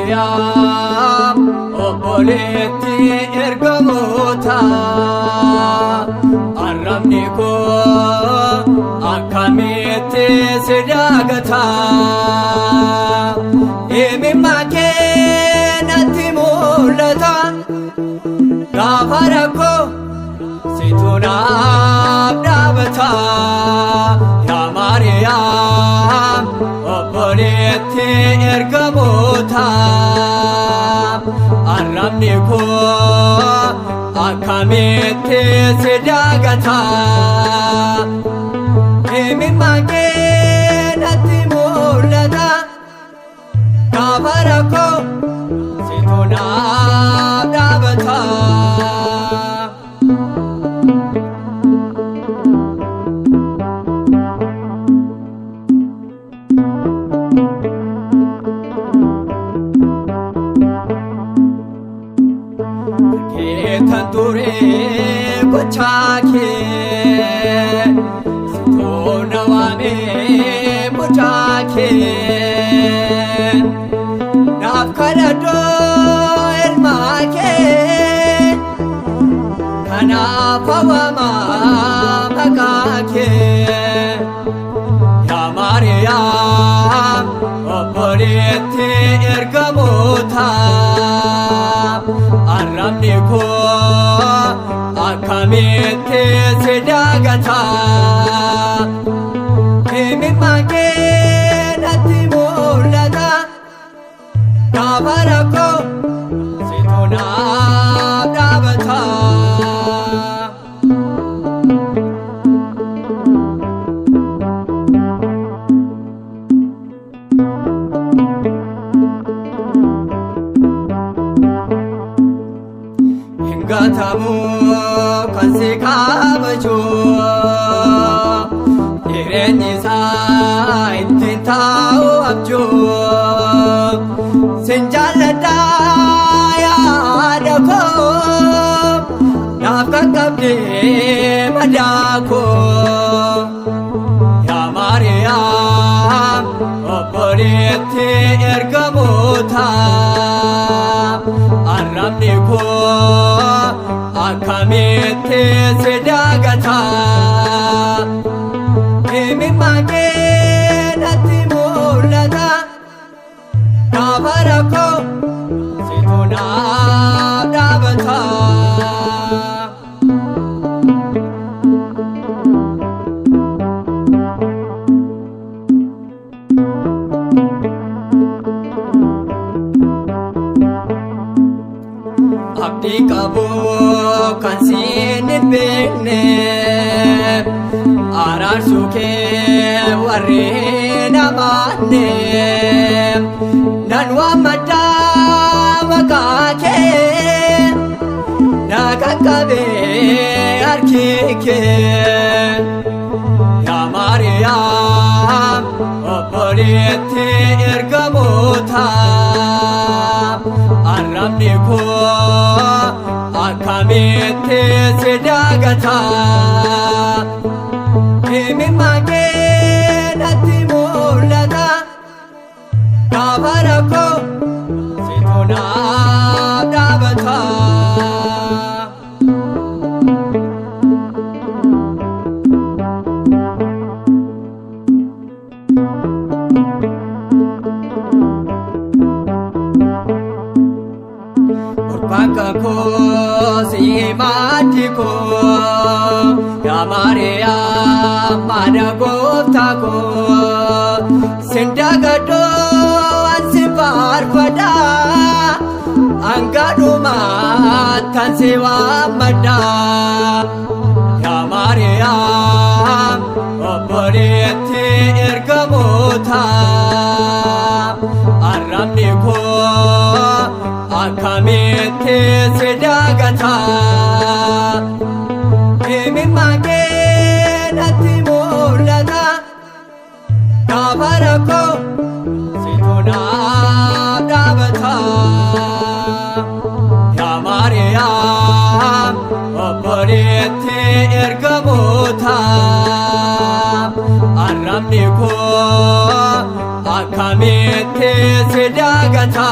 Maryam obboleetti ergamoota arrabni koo akkamitti si daagata imimmaan kee natti mul'ata gaafa rakkoo situ naaf dhaabata yaa Maryam obboleetti ergamoota arrabni koo akkamitti si daagata imimmaan kee natti mul'ata gaafa rakkoo situ naaf dhaabata. Keetan ture gochaa kee sitoona waamee mucaa kee naaf kadhadhoo ilmaa kee kanaaf hawwamaa maqaa kee yaa Maryam obboleetti ergamoota arrabni koo akkamitti si daagata imimmaan kee natti mul'ata gaafa rakkoo situ naaf dhaabata. Gatamu kan si kabaju jireenyi isaa ittiin taa'u abjuu sin jaalladha yaada koo naaf qaqqabdee madaa koo yaa Maryam obboleetti ergamoota arrabni koo akkamitti si daagata imimmaan kee natti mul'ata gaafa rakkoo situ naaf dhaabata. Abdii qabu kan siin hin beekne araarsuu kee warri hin amanne nan waammadha maqaa kee na qaqqabee harki kee yaa Maryam obboleetti ergamoota arrabni koo akkamitti si daagata imimmaan kee natti mul'ata gaafa rakkoo situ naaf dhaabata. Bakka koo si maaddi koo yaa Maryam haadha gooftaa koo sin dagadhoo an si faarfadha hanga dhumaatti an si waammadha yaa Maryam obboleetti obboleetti ergamoota arrabni koo akkamitti si daagata imimmaan kee natti mul'ata gaafa rakkoo situ naaf dhaabata yaa Maariyaam obboleetti ergamoota arrabni koo akkamitti si daagata